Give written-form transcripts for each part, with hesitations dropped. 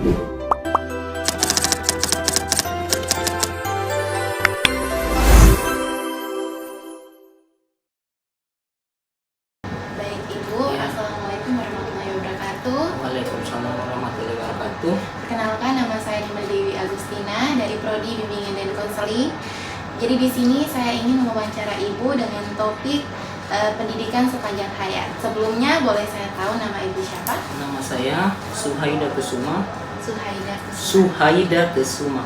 Baik Ibu, Ya. Assalamualaikum warahmatullahi wabarakatuh. Waalaikumsalam warahmatullahi wabarakatuh. Perkenalkan, nama saya Nimel Dewi Agustina dari Prodi Bimbingan dan Konseling. Jadi di sini saya ingin mewawancara Ibu dengan topik pendidikan sepanjang hayat. Sebelumnya boleh saya tahu nama Ibu siapa? Nama saya Suhaida Kusuma. Suhaida Kusuma. Suhaida Kusuma.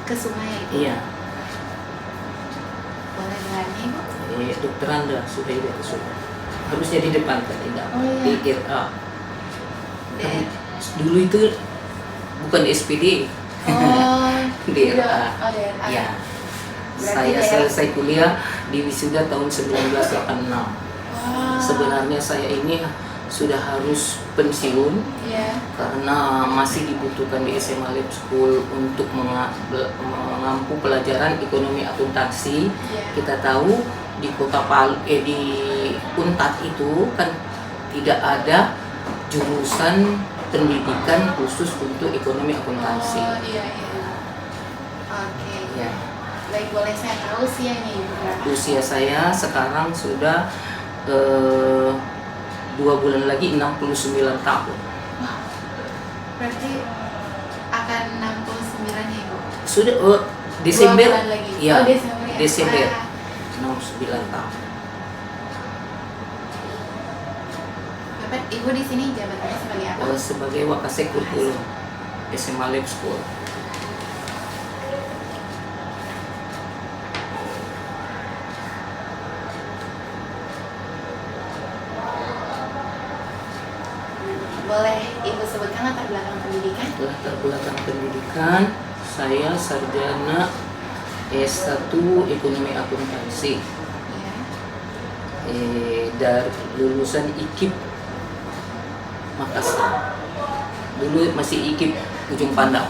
Kesuma ya Ibu? Iya. Boleh gelarnya Ibu? Dokter Anda Suhaida Kusuma. Harusnya di depan kan, tidak. Oh, iya. Di RA. Kan Dan, dulu itu bukan di SPD. oh, Di RA. Oh, DRA. Ya. Berarti Saya daerah- selesai kuliah di wisuda tahun 1986. Wah. Sebenarnya saya ini sudah harus pensiun Iya. karena masih dibutuhkan di SMA Lab School untuk mengampu pelajaran ekonomi akuntansi. Iya. Kita tahu di kota Palu, di Unpad itu kan tidak ada jurusan pendidikan khusus untuk ekonomi akuntansi. Oh, iya, iya. Oke. Ya. Baik, boleh saya tahu usianya Ibu berapa? Usia saya sekarang sudah 2 bulan lagi 69 tahun. Wah, berarti akan 69 ya Ibu? Sudah Dua Desember. bulan lagi. Ya, Oh, Desember ya? Desember. Wah. 69 tahun. Bapak, Ibu di sini jabatannya sebagai apa? Sebagai Wakasek Kurikulum SMA Lab School. Boleh Ibu sebutkan latar belakang pendidikan? Latar belakang pendidikan, saya sarjana S1 Ekonomi Akuntansi Iya. dari lulusan IKIP Makassar. Dulu masih IKIP Ujung Pandang.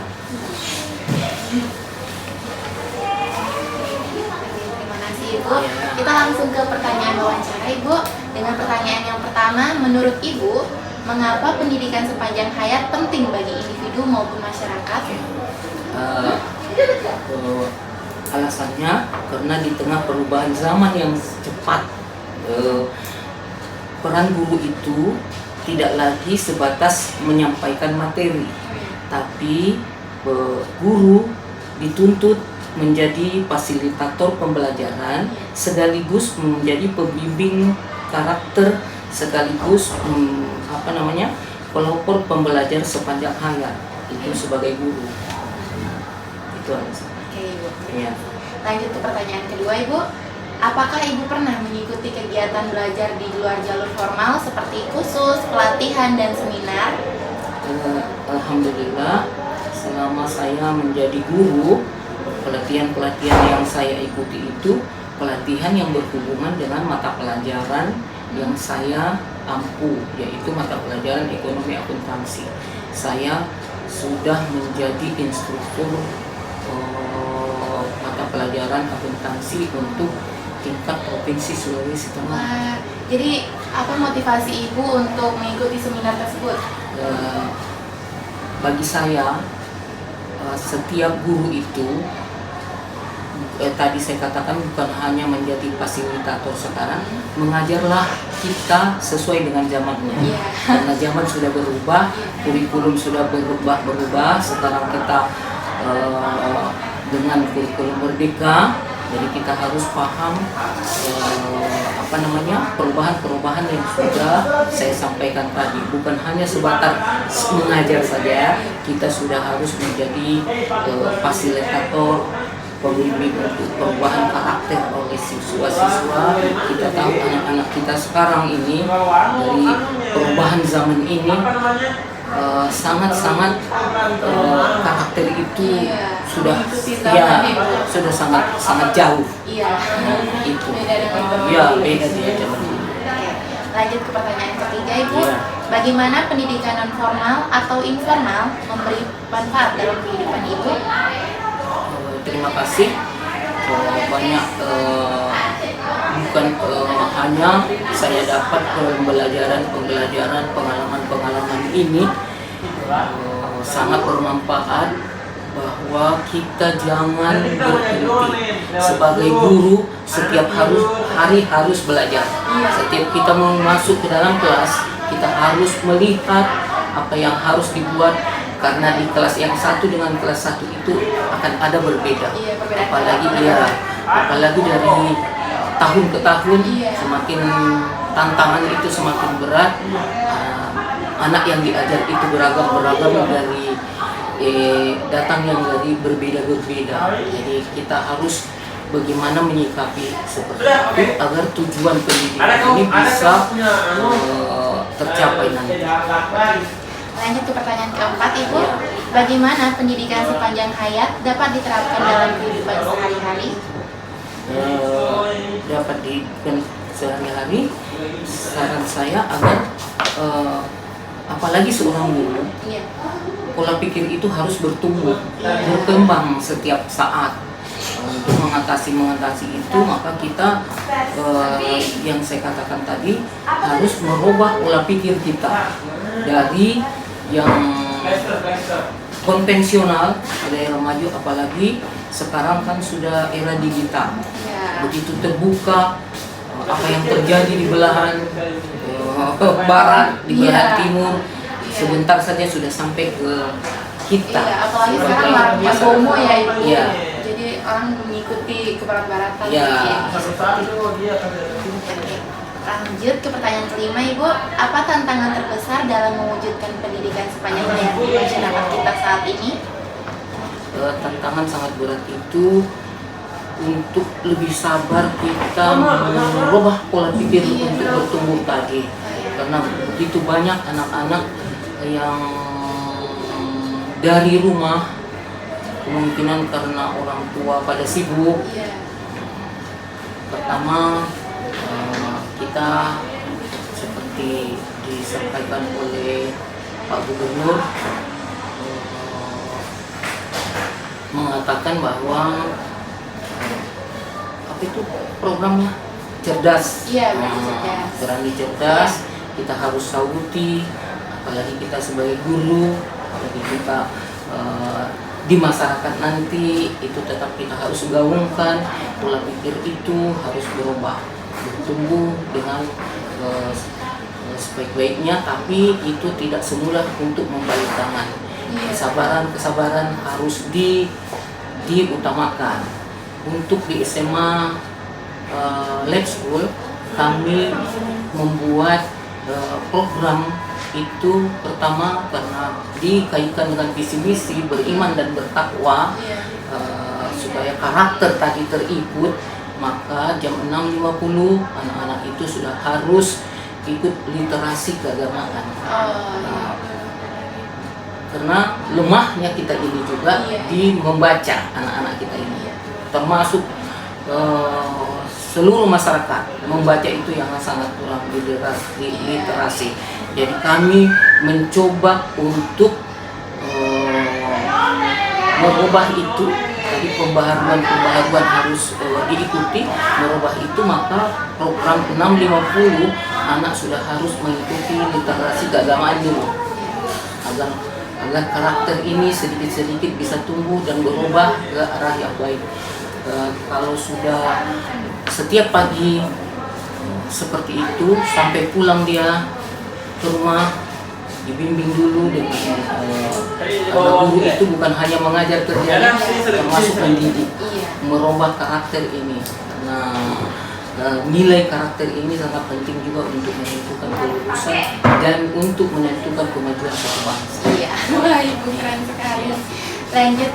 Terima kasih Ibu. Ya. Kita langsung ke pertanyaan wawancara Ibu. Dengan pertanyaan yang pertama, menurut Ibu, mengapa pendidikan sepanjang hayat penting bagi individu maupun masyarakat? Alasannya karena di tengah perubahan zaman yang cepat, peran guru itu tidak lagi sebatas menyampaikan materi, tapi guru dituntut menjadi fasilitator pembelajaran sekaligus menjadi pembimbing karakter sekaligus pelopor pembelajar sepanjang hayat itu sebagai guru. Itu alasan. Oke Ibu. Ya. Lanjut ke pertanyaan kedua Ibu. Apakah Ibu pernah mengikuti kegiatan belajar di luar jalur formal seperti kursus, pelatihan, dan seminar? Alhamdulillah, selama saya menjadi guru, pelatihan-pelatihan yang saya ikuti itu pelatihan yang berhubungan dengan mata pelajaran yang saya ampu, yaitu mata pelajaran ekonomi akuntansi. Saya sudah menjadi instruktur mata pelajaran akuntansi untuk tingkat provinsi Sulawesi Tengah. Wah, jadi apa motivasi Ibu untuk mengikuti seminar tersebut? Bagi saya, setiap guru itu tadi saya katakan bukan hanya menjadi fasilitator sekarang, mengajarlah kita sesuai dengan zamannya. Iya. Karena zaman sudah berubah, kurikulum sudah berubah. Sekarang kita dengan kurikulum merdeka, jadi kita harus paham perubahan-perubahan yang sudah saya sampaikan tadi. Bukan hanya sebatas mengajar saja, kita sudah harus menjadi fasilitator, pembimbing untuk perubahan karakter oleh siswa-siswa. Kita tahu anak-anak kita sekarang ini dari perubahan zaman ini sangat-sangat karakter itu sudah sangat jauh. Iya. Itu. Beda dengan Ya, beda dia zaman ini. Oke. Lanjut ke pertanyaan ketiga Ibu. Iya. Bagaimana pendidikan non formal atau informal memberi manfaat dalam kehidupan Ibu? Terima kasih banyak bukan hanya saya dapat pembelajaran pengalaman ini sangat bermanfaat, bahwa kita jangan berhenti sebagai guru. Setiap hari harus belajar. Setiap kita mau masuk ke dalam kelas, kita harus melihat apa yang harus dibuat, karena di kelas yang satu dengan kelas satu itu akan ada berbeda. Apalagi dari tahun ke tahun, semakin tantangan itu semakin berat. Anak yang diajar itu beragam dari datang yang dari berbeda. Jadi kita harus bagaimana menyikapi seperti itu agar tujuan pendidikan ini bisa tercapai nanti. Lanjut ke pertanyaan keempat, Ibu. Bagaimana pendidikan sepanjang hayat dapat diterapkan dalam kehidupan sehari-hari? Dapat diterapkan sehari-hari, saran saya agar apalagi seorang guru, pola pikir itu harus bertumbuh, berkembang setiap saat. Untuk mengatasi itu, maka kita yang saya katakan tadi harus merubah pola pikir kita dari yang konvensional ke era maju. Apalagi sekarang kan sudah era digital, begitu terbuka apa yang terjadi di belahan barat, di belahan timur, sebentar saja sudah sampai ke kita. Apalagi sekarang maraknya FOMO ya Ibu. Jadi orang mengikuti ke barat-baratan. Lanjut ke pertanyaan kelima, Ibu. Apa tantangan terbesar dalam mewujudkan pendidikan sepanjang hayat di masyarakat kita saat ini? Tantangan sangat berat itu untuk lebih sabar kita merubah pola pikir untuk bertumbuh tadi, karena begitu banyak anak-anak yang dari rumah, kemungkinan karena orang tua pada sibuk. Pertama, kita seperti disampaikan oleh Pak Gubernur, mengatakan bahwa apa itu programnya cerdas. Berani cerdas, kita harus sauti, apalagi kita sebagai guru, apalagi kita di masyarakat nanti, itu tetap kita harus gaungkan pola pikir itu harus berubah, bertumbuh dengan sebaik-baiknya, tapi itu tidak semudah untuk membalik tangan. Kesabaran harus diutamakan. Untuk di SMA Lab School kami membuat program itu pertama karena dikaitkan dengan visi misi beriman dan bertakwa, supaya karakter tadi terikut, maka jam 6.50 anak-anak itu sudah harus ikut literasi keagamaan. Karena lemahnya kita ini juga di membaca, anak-anak kita ini termasuk seluruh masyarakat membaca itu yang sangat kurang literasi. Jadi kami mencoba untuk merubah itu. Tadi pembaharuan harus diikuti, merubah itu, maka program 650 anak sudah harus mengikuti literasi keagamaan dulu agar karakter ini sedikit-sedikit bisa tumbuh dan berubah ke arah yang baik. Kalau sudah setiap pagi seperti itu, sampai pulang dia ke rumah dibimbing dulu dengan karena guru itu bukan hanya mengajar kerja, termasuk mendidik, merubah karakter ini. Nah, nilai karakter ini sangat penting juga untuk menentukan kelulusan dan untuk menentukan kemajuan suatu bangsa. Wah, Ibu keren sekali. Lanjut,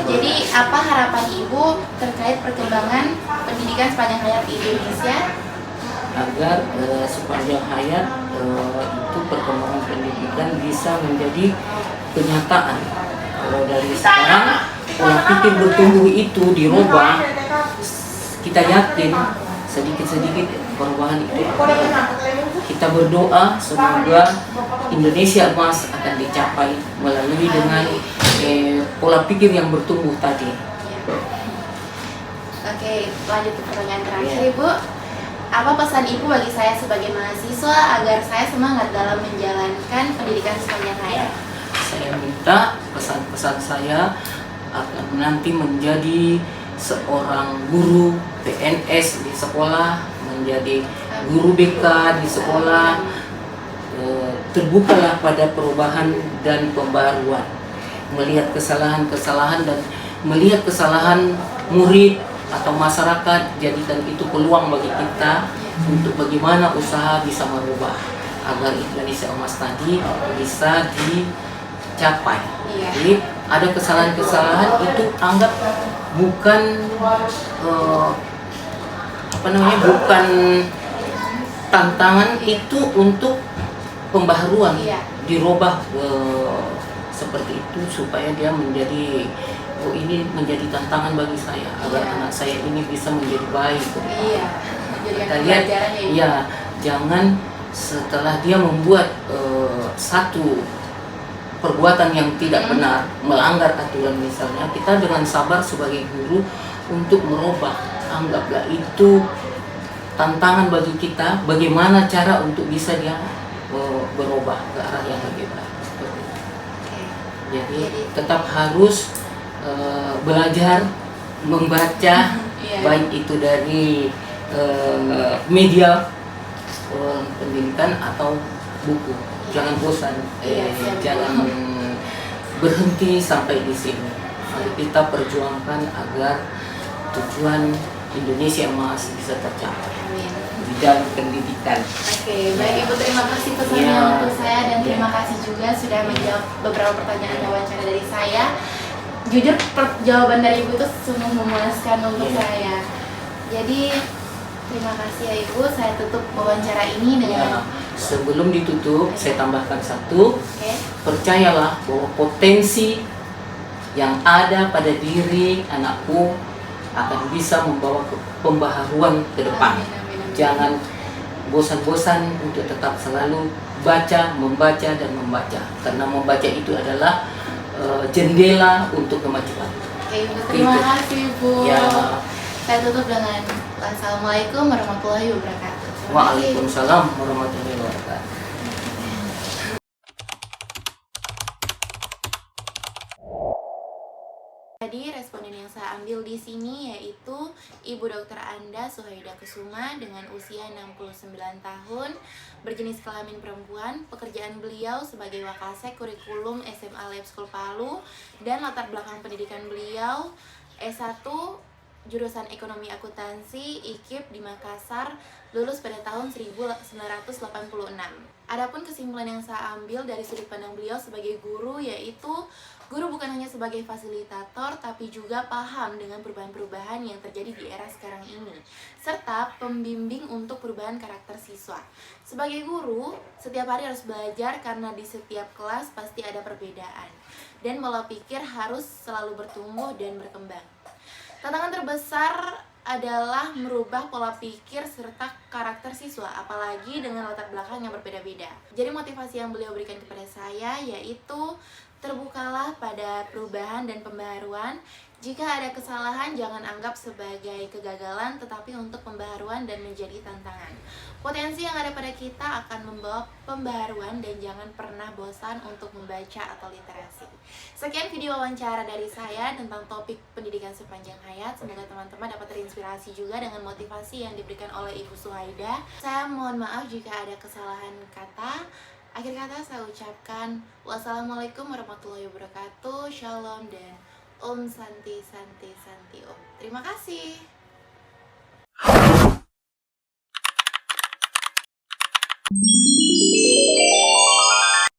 jadi apa harapan Ibu terkait perkembangan pendidikan sepanjang hayat di Indonesia? Agar sepanjang hayat itu perkembangan pendidikan bisa menjadi kenyataan. Kalau dari sekarang pola pikir bertumbuh itu dirubah, kita yakin sedikit-sedikit perubahan itu. Kita berdoa semoga Indonesia emas akan dicapai melalui dengan pola pikir yang bertumbuh tadi. Oke, lanjut ke pertanyaan terakhir Iya. Ibu. Apa pesan Ibu bagi saya sebagai mahasiswa agar saya semangat dalam menjalankan pendidikan sepanjang hayat? Saya minta pesan-pesan saya akan nanti menjadi seorang guru PNS di sekolah, menjadi guru BK di sekolah, terbukalah pada perubahan dan pembaruan, melihat kesalahan-kesalahan dan melihat kesalahan murid atau masyarakat, jadikan itu peluang bagi kita untuk bagaimana usaha bisa merubah agar Indonesia Emas tadi bisa dicapai. Iya. Jadi ada kesalahan-kesalahan itu anggap bukan bukan tantangan, itu untuk pembaharuan, Iya. dirubah seperti itu supaya dia menjadi ini menjadi tantangan bagi saya agar Iya. anak saya ini bisa menjadi baik. Iya. Jadikan Kita lihat, pelajaran ya Ibu. ya jangan setelah dia membuat satu perbuatan yang tidak benar, melanggar aturan misalnya, kita dengan sabar sebagai guru untuk merubah. Anggaplah itu tantangan bagi kita, bagaimana cara untuk bisa dia berubah ke arah yang lebih baik. Seperti itu. Oke. Jadi Jadi tetap harus belajar membaca, Iya. baik itu dari media pendidikan atau buku. Jangan bosan, Iya, siap. jangan berhenti sampai di sini. Mari kita perjuangkan agar tujuan Indonesia Emas bisa tercapai Amin. di bidang pendidikan. Oke, baik Ibu, terima kasih pesannya Iya. untuk saya dan Iya. terima kasih juga sudah menjawab beberapa pertanyaan wawancara dari saya. Jujur jawaban dari Ibu itu sungguh memuaskan untuk Iya. saya. Jadi terima kasih ya Ibu, saya tutup wawancara ini Ya, dengan sebelum ditutup, saya tambahkan satu. oke. Percayalah bahwa potensi yang ada pada diri anakku akan bisa membawa ke pembaharuan ke depan. Amin, amin, amin. Jangan bosan-bosan untuk tetap selalu membaca dan membaca. Karena membaca itu adalah jendela untuk kemajuan. Oke Ibu, terima Gitu. kasih Ibu. Ya, Saya tutup dengan Assalamualaikum warahmatullahi wabarakatuh. Terima kasih. waalaikumsalam warahmatullahi wabarakatuh. Jadi responden yang saya ambil di sini yaitu Ibu Dr. Anda Suhaida Kusuma dengan usia 69 tahun, berjenis kelamin perempuan, pekerjaan beliau sebagai Wakasek Kurikulum SMA Lab School Palu, dan latar belakang pendidikan beliau S1 jurusan Ekonomi Akuntansi IKIP di Makassar, lulus pada tahun 1986. Adapun kesimpulan yang saya ambil dari sudut pandang beliau sebagai guru yaitu guru bukan hanya sebagai fasilitator, tapi juga paham dengan perubahan-perubahan yang terjadi di era sekarang ini, serta pembimbing untuk perubahan karakter siswa. Sebagai guru, setiap hari harus belajar karena di setiap kelas pasti ada perbedaan, dan pola pikir harus selalu bertumbuh dan berkembang. Tantangan terbesar adalah merubah pola pikir serta karakter siswa, apalagi dengan latar belakang yang berbeda-beda. Jadi motivasi yang beliau berikan kepada saya yaitu terbukalah pada perubahan dan pembaharuan. Jika ada kesalahan, jangan anggap sebagai kegagalan, tetapi untuk pembaharuan dan menjadi tantangan. Potensi yang ada pada kita akan membawa pembaharuan dan jangan pernah bosan untuk membaca atau literasi. Sekian video wawancara dari saya tentang topik pendidikan sepanjang hayat. Semoga teman-teman dapat terinspirasi juga dengan motivasi yang diberikan oleh Ibu Suhaida. Saya mohon maaf jika ada kesalahan kata. Akhir kata saya ucapkan wassalamualaikum warahmatullahi wabarakatuh, shalom dan Om Santi Santi Santi Om. Terima kasih.